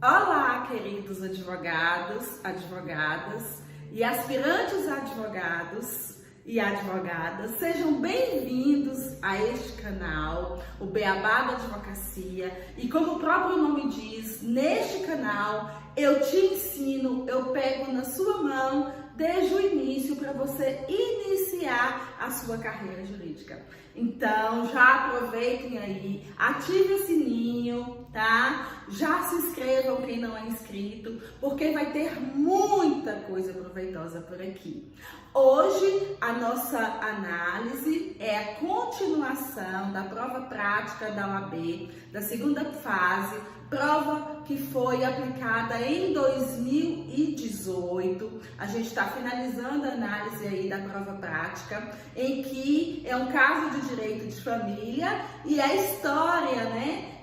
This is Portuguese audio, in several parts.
Olá, queridos advogados, advogadas e aspirantes advogados e advogadas, sejam bem-vindos a este canal, o Beabá da Advocacia. E como o próprio nome diz, neste canal eu te ensino, eu pego na sua mão desde o início para você iniciar a sua carreira jurídica. Então já aproveitem aí, ative o sininho, tá? Já se inscrevam quem não é inscrito, porque vai ter muita coisa proveitosa por aqui. Hoje a nossa análise é a continuação da prova prática da OAB, da segunda fase, prova que foi aplicada em 2018. A gente está finalizando a análise aí da prova prática, em que é um caso de direito de família e a história,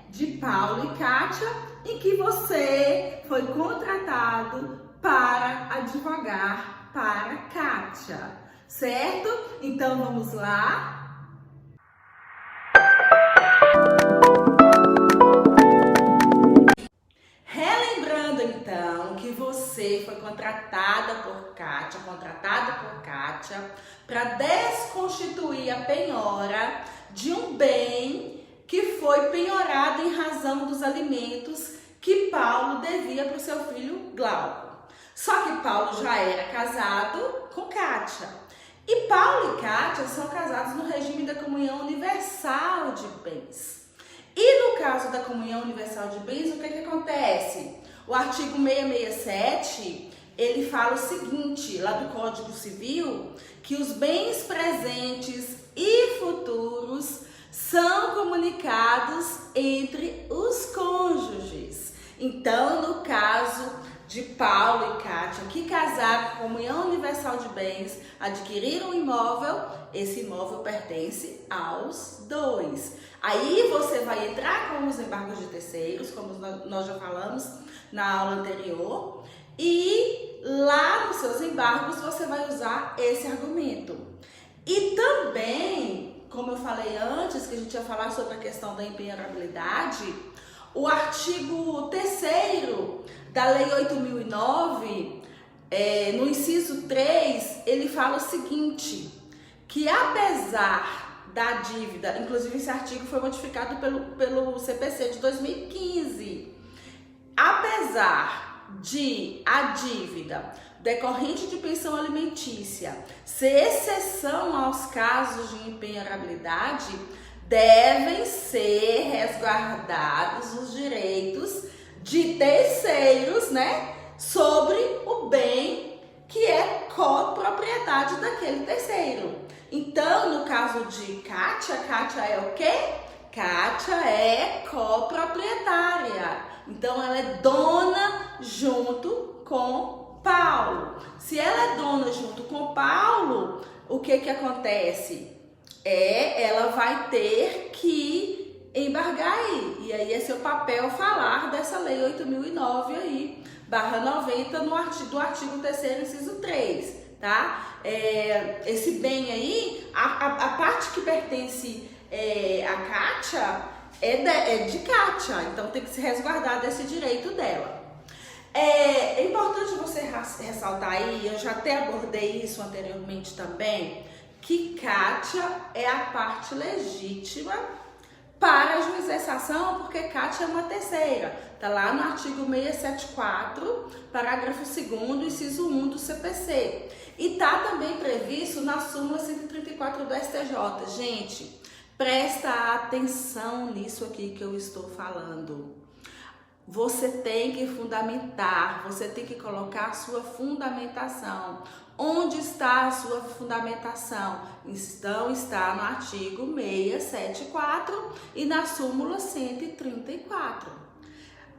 de Paulo e Kátia, em que você foi contratado para advogar para Kátia, certo? Então vamos lá. Então, que você foi contratado por Kátia, para desconstituir a penhora de um bem que foi penhorado em razão dos alimentos que Paulo devia para o seu filho Glauco. Só que Paulo já era casado com Kátia. E Paulo e Kátia são casados no regime da comunhão universal de bens. E no caso da comunhão universal de bens, o que acontece? O artigo 667, ele fala o seguinte, lá do Código Civil, que os bens presentes e futuros são comunicados entre os cônjuges. Então, no caso de Paulo e Kátia, que casaram com comunhão universal de bens, adquiriram um imóvel, esse imóvel pertence aos dois. Aí você vai entrar com os embargos de terceiros, como nós já falamos na aula anterior, e lá nos seus embargos você vai usar esse argumento. E também, como eu falei antes, que a gente ia falar sobre a questão da impenhorabilidade, o artigo 3º da Lei 8.009, no inciso 3, ele fala o seguinte, que apesar da dívida, inclusive esse artigo foi modificado pelo CPC de 2015, apesar de a dívida decorrente de pensão alimentícia ser exceção aos casos de impenhorabilidade, devem ser resguardados os direitos de terceiros, sobre o bem que é copropriedade daquele terceiro. Então, no caso de Kátia, Kátia é o quê? Kátia é coproprietária. Então, ela é dona junto com Paulo. Se ela é dona junto com Paulo, o que acontece? Ela vai ter que embargar aí. E aí é seu papel falar dessa Lei 8.009 aí, /90 do artigo 3º, inciso 3, tá? Esse bem aí, a parte que pertence a Kátia é de Kátia, então tem que se resguardar desse direito dela. É importante você ressaltar aí, eu já até abordei isso anteriormente também, que Kátia é a parte legítima para a juização, porque Kátia é uma terceira. Está lá no artigo 674, parágrafo 2º, inciso 1 do CPC. E está também previsto na súmula 134 do STJ. Gente, presta atenção nisso aqui que eu estou falando. Você tem que fundamentar, você tem que colocar a sua fundamentação. Onde está a sua fundamentação? Então, está no artigo 674 e na súmula 134.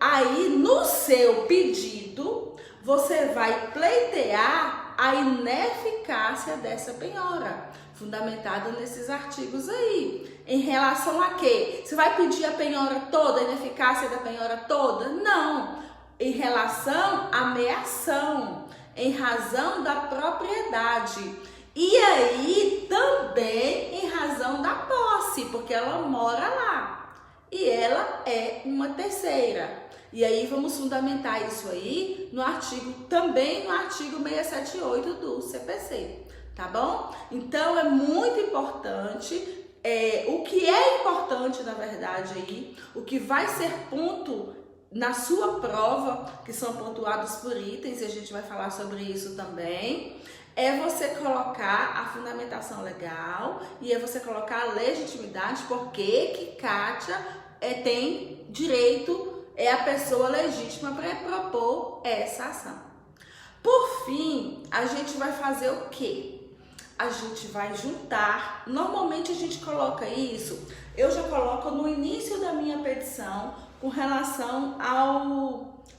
Aí, no seu pedido, você vai pleitear a ineficácia dessa penhora, fundamentada nesses artigos aí. Em relação a quê? Você vai pedir a penhora toda, a ineficácia da penhora toda? Não. Em relação à meação, em razão da propriedade. E aí também em razão da posse, porque ela mora lá. E ela é uma terceira. E aí vamos fundamentar isso aí também no artigo 678 do CPC, tá bom? Então é muito importante, o que é importante na verdade aí, o que vai ser ponto na sua prova, que são pontuados por itens, e a gente vai falar sobre isso também, é você colocar a fundamentação legal e é você colocar a legitimidade, porque que Kátia tem direito, é a pessoa legítima para propor essa ação. Por fim, a gente vai fazer o quê? A gente vai juntar, normalmente a gente coloca isso, eu já coloco no início da minha petição com relação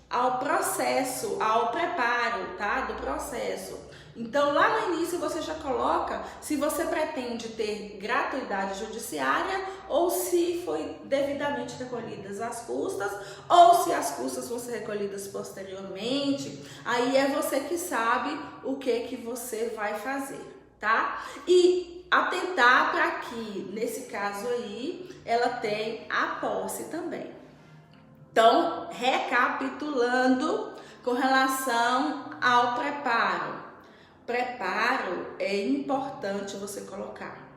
ao processo, ao preparo, tá? Do processo. Então, lá no início você já coloca se você pretende ter gratuidade judiciária ou se foi devidamente recolhidas as custas ou se as custas vão ser recolhidas posteriormente. Aí é você que sabe o que você vai fazer, tá? E atentar para que, nesse caso aí, ela tem a posse também. Então, recapitulando com relação ao preparo. Preparo é importante você colocar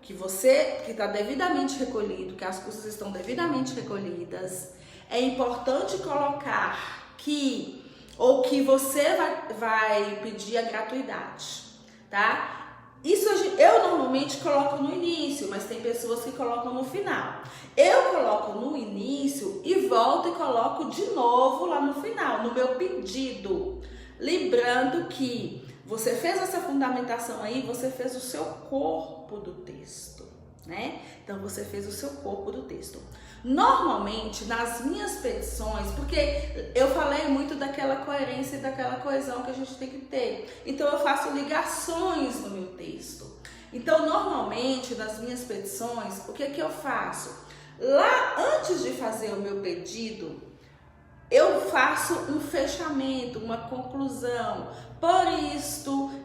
que você que está devidamente recolhido, que as custas estão devidamente recolhidas. É importante colocar que você vai pedir a gratuidade, tá? Isso eu normalmente coloco no início, mas tem pessoas que colocam no final. Eu coloco no início e volto e coloco de novo lá no final, no meu pedido. Lembrando que você fez essa fundamentação aí, você fez o seu corpo do texto, né? Então, você fez o seu corpo do texto. Normalmente, nas minhas petições, porque eu falei muito daquela coerência e daquela coesão que a gente tem que ter. Então, eu faço ligações no meu texto. Então, normalmente, nas minhas petições, o que é que eu faço? Lá, antes de fazer o meu pedido, eu faço um fechamento, uma conclusão. Por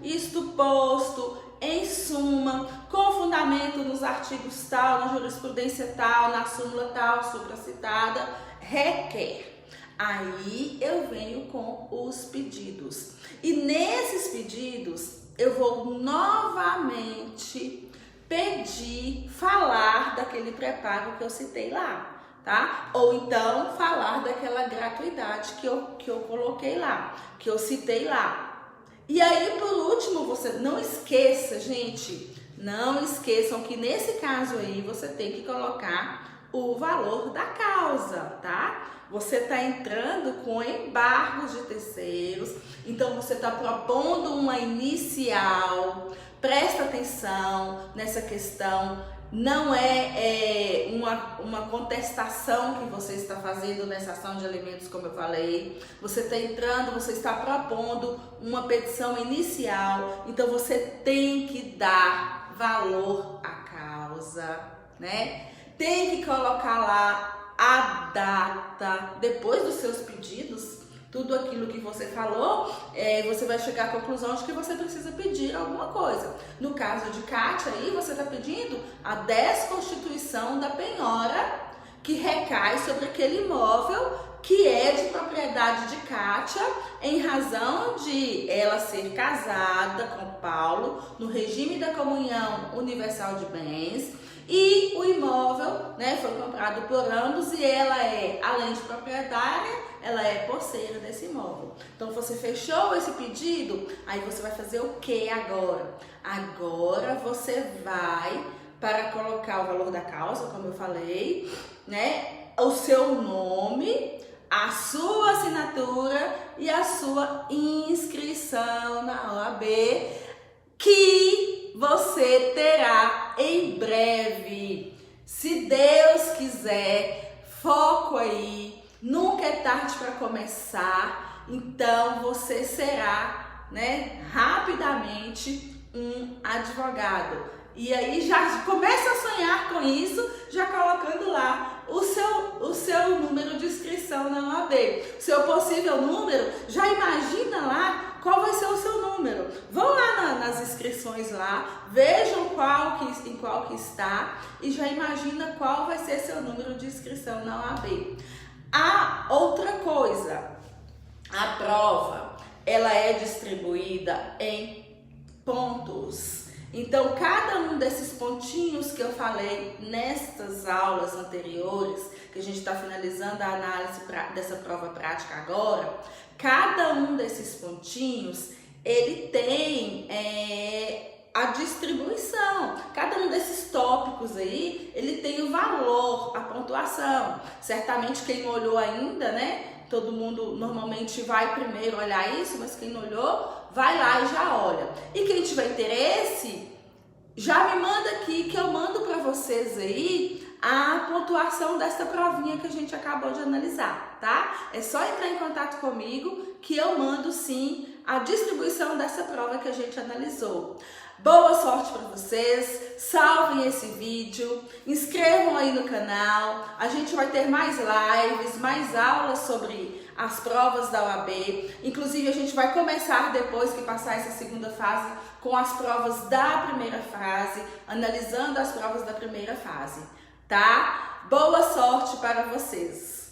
isto posto, em suma, com fundamento nos artigos tal, na jurisprudência tal, na súmula tal, supracitada, requer. Aí eu venho com os pedidos. E nesses pedidos, eu vou novamente falar daquele preparo que eu citei lá. Tá? Ou então falar daquela gratuidade que eu coloquei lá, que eu citei lá. E aí, por último, você não esqueça, gente, não esqueçam que nesse caso aí você tem que colocar o valor da causa, tá? Você está entrando com embargos de terceiros, então você está propondo uma inicial. Presta atenção nessa questão. Não é uma contestação que você está fazendo nessa ação de alimentos, como eu falei. Você está entrando, você está propondo uma petição inicial. Então, você tem que dar valor à causa, né? Tem que colocar lá a data, depois dos seus pedidos. Tudo aquilo que você falou, você vai chegar à conclusão de que você precisa pedir alguma coisa. No caso de Kátia, aí você está pedindo a desconstituição da penhora que recai sobre aquele imóvel que é de propriedade de Kátia, em razão de ela ser casada com Paulo no regime da comunhão universal de bens. E o imóvel, né, foi comprado por ambos e ela é, além de proprietária, ela é posseira desse imóvel. Então, você fechou esse pedido, aí você vai fazer o que agora? Agora você vai para colocar o valor da causa, como eu falei, né, o seu nome, a sua assinatura e a sua inscrição na OAB, que você terá em breve. Se Deus quiser, foco aí, nunca é tarde para começar, então você será, né, rapidamente um advogado. E aí já começa a sonhar com isso, já colocando lá o seu número de inscrição na OAB. Seu possível número, já imagina lá qual vai ser o seu número. Vão lá nas inscrições lá, vejam em qual que está e já imagina qual vai ser seu número de inscrição na OAB. A outra coisa, a prova, ela é distribuída em pontos. Então, cada um desses pontinhos que eu falei nestas aulas anteriores, que a gente está finalizando a análise dessa prova prática agora, cada um desses pontinhos, ele tem a distribuição. Cada um desses tópicos aí, ele tem o valor, a pontuação. Certamente quem não olhou ainda, né? Todo mundo normalmente vai primeiro olhar isso, mas quem não olhou, vai lá e já olha. E quem tiver interesse, já me manda aqui que eu mando para vocês aí a pontuação dessa provinha que a gente acabou de analisar, tá? É só entrar em contato comigo que eu mando sim a distribuição dessa prova que a gente analisou. Boa sorte para vocês, salvem esse vídeo, inscrevam aí no canal, a gente vai ter mais lives, mais aulas sobre as provas da OAB, inclusive a gente vai começar depois que passar essa segunda fase com as provas da primeira fase, analisando as provas da primeira fase, tá? Boa sorte para vocês!